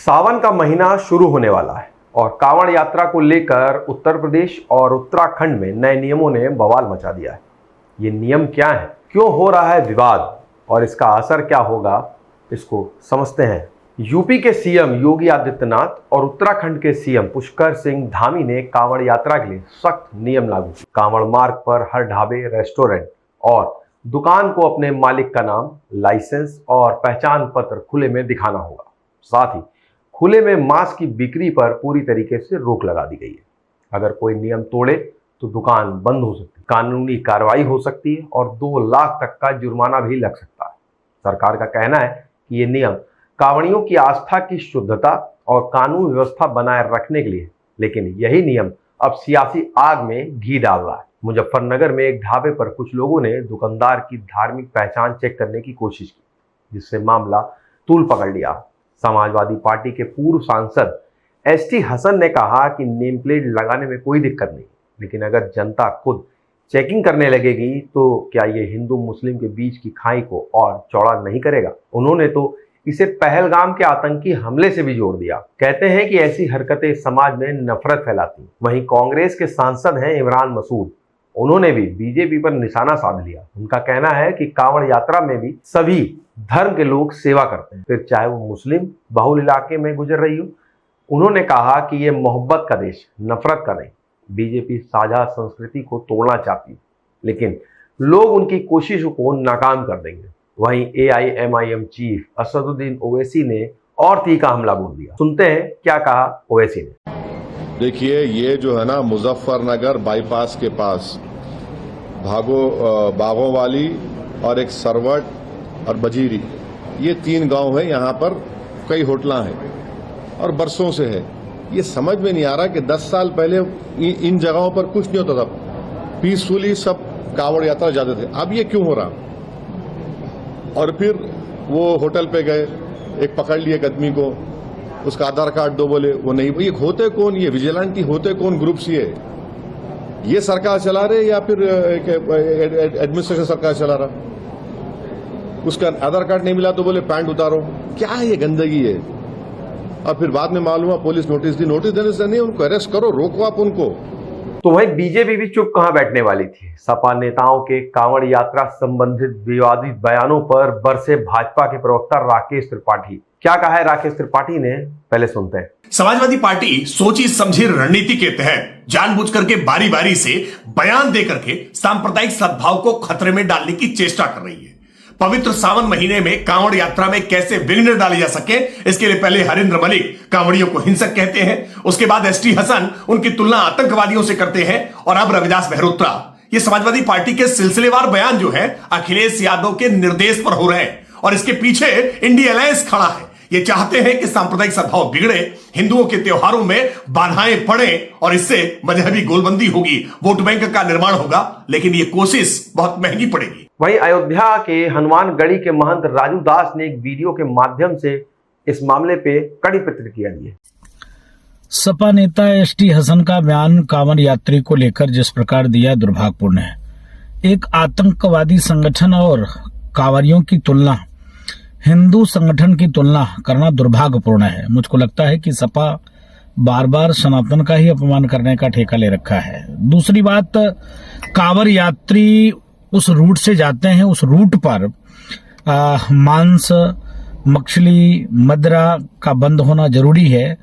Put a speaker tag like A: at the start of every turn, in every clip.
A: सावन का महीना शुरू होने वाला है और कांवड़ यात्रा को लेकर उत्तर प्रदेश और उत्तराखंड में नए नियमों ने बवाल मचा दिया है। ये नियम क्या है, क्यों हो रहा है विवाद और इसका असर क्या होगा, इसको समझते हैं। यूपी के सीएम योगी आदित्यनाथ और उत्तराखंड के सीएम पुष्कर सिंह धामी ने कांवड़ यात्रा के लिए सख्त नियम लागू किए। कांवड़ मार्ग पर हर ढाबे, रेस्टोरेंट और दुकान को अपने मालिक का नाम, लाइसेंस और पहचान पत्र खुले में दिखाना होगा। साथ ही खुले में मांस की बिक्री पर पूरी तरीके से रोक लगा दी गई है। अगर कोई नियम तोड़े तो दुकान बंद हो सकती है, कानूनी कार्रवाई हो सकती है और 2 लाख तक का जुर्माना भी लग सकता है। सरकार का कहना है कि ये नियम कांवड़ियों की आस्था की शुद्धता और कानून व्यवस्था बनाए रखने के लिए, लेकिन यही नियम अब सियासी आग में घी डाल रहा है। मुजफ्फरनगर में एक ढाबे पर कुछ लोगों ने दुकानदार की धार्मिक पहचान चेक करने की कोशिश की, जिससे मामला तूल पकड़ लिया। समाजवादी पार्टी के पूर्व सांसद एसटी हसन ने कहा कि नेम प्लेट लगाने में कोई दिक्कत नहीं, लेकिन अगर जनता खुद चेकिंग करने लगेगी तो क्या ये हिंदू मुस्लिम के बीच की खाई को और चौड़ा नहीं करेगा। उन्होंने तो इसे पहलगाम के आतंकी हमले से भी जोड़ दिया। कहते हैं कि ऐसी हरकतें समाज में नफरत फैलाती। वहीं कांग्रेस के सांसद हैं इमरान मसूद, उन्होंने भी बीजेपी पर निशाना साध लिया। उनका कहना है कि कांवड़ यात्रा में भी सभी धर्म के लोग सेवा करते हैं, फिर चाहे वो मुस्लिम बहुल इलाके में गुजर रही हो। उन्होंने कहा कि ये मोहब्बत का देश, नफरत का नहीं। बीजेपी साझा संस्कृति को तोड़ना चाहती है, लेकिन लोग उनकी कोशिशों को नाकाम कर देंगे। वहीं एआईएमआईएम चीफ असदुद्दीन ओवैसी ने और तीखा हमला बोल दिया। सुनते हैं क्या कहा ओवैसी ने।
B: देखिए, ये जो है ना, मुजफ्फरनगर बाईपास के पास बागों वाली और एक सरवट और बजीरी, ये 3 गांव है। यहाँ पर कई होटलां हैं और बरसों से है। ये समझ में नहीं आ रहा कि 10 साल पहले इन जगहों पर कुछ नहीं होता था, पीसफुली सब कांवड़ यात्रा जाते थे। अब ये क्यों हो रहा? और फिर वो होटल पे गए, एक पकड़ लिए एक आदमी को, उसका आधार कार्ड दो, बोले वो नहीं। ये होते कौन? ये विजिलेंटी होते कौन ग्रुप्स? ये सरकार चला रहे या फिर एडमिनिस्ट्रेशन सरकार चला रहा? उसका आधार कार्ड नहीं मिला तो बोले पैंट उतारो। क्या ये गंदगी है? और फिर बाद में मालूम हुआ पुलिस नोटिस दी। नोटिस देने से नहीं, उनको अरेस्ट करो, रोको आप उनको।
A: तो वहीं बीजेपी भी चुप कहां बैठने वाली थी। सपा नेताओं के कांवड़ यात्रा संबंधित विवादित बयानों पर बरसे भाजपा के प्रवक्ता राकेश त्रिपाठी। क्या कहा है राकेश त्रिपाठी ने, पहले सुनते हैं।
C: समाजवादी पार्टी सोची समझी रणनीति के तहत जानबूझ करके बारी बारी से बयान देकर के सांप्रदायिक सद्भाव को खतरे में डालने की चेष्टा कर रही है। पवित्र सावन महीने में कांवड़ यात्रा में कैसे विघ्न डाले जा सके, इसके लिए पहले हरिंद्र मलिक कांवड़ियों को हिंसक कहते हैं, उसके बाद एसटी हसन उनकी तुलना आतंकवादियों से करते हैं और अब रविदास मेहरोत्रा। ये समाजवादी पार्टी के सिलसिलेवार बयान जो है अखिलेश यादव के निर्देश पर हो रहे हैं और इसके पीछे इंडिया अलायंस खड़ा है। ये चाहते हैं कि सांप्रदायिक सद्भाव बिगड़े, हिंदुओं के त्योहारों में बाधाएं पड़े और इससे मजहबी गोलबंदी होगी, वोट बैंक का निर्माण होगा, लेकिन ये कोशिश बहुत महंगी पड़ेगी।
A: वहीं अयोध्या के हनुमानगढ़ी के महंत राजू दास ने एक वीडियो के माध्यम से इस मामले पे कड़ी प्रतिक्रिया दी है।
D: सपा नेता एसटी हसन का बयान कांवड़ यात्री को लेकर जिस प्रकार दिया, दुर्भाग्यपूर्ण है। एक आतंकवादी संगठन और कांवड़ियों की तुलना, हिंदू संगठन की तुलना करना दुर्भाग्यपूर्ण है। मुझको लगता है कि सपा बार बार सनातन का ही अपमान करने का ठेका ले रखा है। दूसरी बात, कांवड़ यात्री उस रूट से जाते हैं, उस रूट पर मांस, मछली, मदिरा का बंद होना जरूरी है।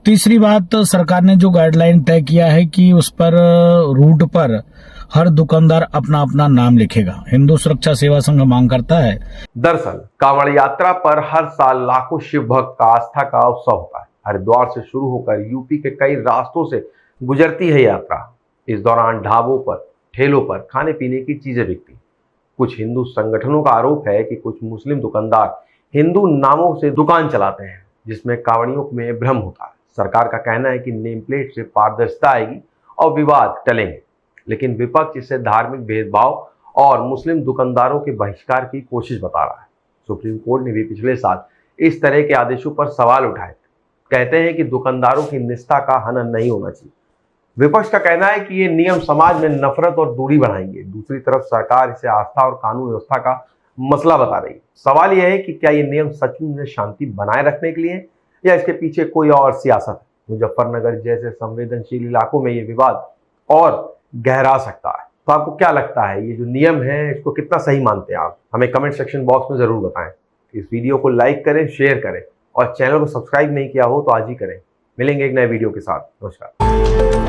D: तीसरी बात, सरकार ने जो गाइडलाइन तय किया है कि उस पर रूट पर हर दुकानदार अपना अपना नाम लिखेगा। हिंदू सुरक्षा सेवा संघ मांग करता है।
A: दरअसल कांवड़ यात्रा पर हर साल लाखों शिव भक्त का आस्था का उत्सव होता है। हरिद्वार से शुरू होकर यूपी के कई रास्तों से गुजरती है यात्रा। इस दौरान ढाबों पर, ठेलों पर खाने पीने की चीजें बिकती। कुछ हिंदू संगठनों का आरोप है कि कुछ मुस्लिम दुकानदार हिंदू नामों से दुकान चलाते हैं, जिसमें कांवड़ियों में भ्रम होता है। सरकार का कहना है कि नेम प्लेट से पारदर्शिता आएगी और विवाद टलेंगे, लेकिन विपक्ष इसे धार्मिक भेदभाव और मुस्लिम दुकानदारों के बहिष्कार की कोशिश बता रहा है। सुप्रीम कोर्ट ने भी पिछले साल इस तरह के आदेशों पर सवाल उठाए। कहते हैं कि दुकानदारों की निष्ठा का हनन नहीं होना चाहिए। विपक्ष का कहना है कि ये नियम समाज में नफरत और दूरी बढ़ाएंगे। दूसरी तरफ सरकार इसे आस्था और कानून व्यवस्था का मसला बता रही है। सवाल यह है कि क्या ये नियम सचमुच में शांति बनाए रखने के लिए या इसके पीछे कोई और सियासत है? मुजफ्फरनगर जैसे संवेदनशील इलाकों में ये विवाद और गहरा सकता है। तो आपको क्या लगता है, ये जो नियम है इसको कितना सही मानते हैं आप? हमें कमेंट सेक्शन बॉक्स में जरूर बताएं। इस वीडियो को लाइक करें, शेयर करें और चैनल को सब्सक्राइब नहीं किया हो तो आज ही करें। मिलेंगे एक नए वीडियो के साथ। नमस्कार।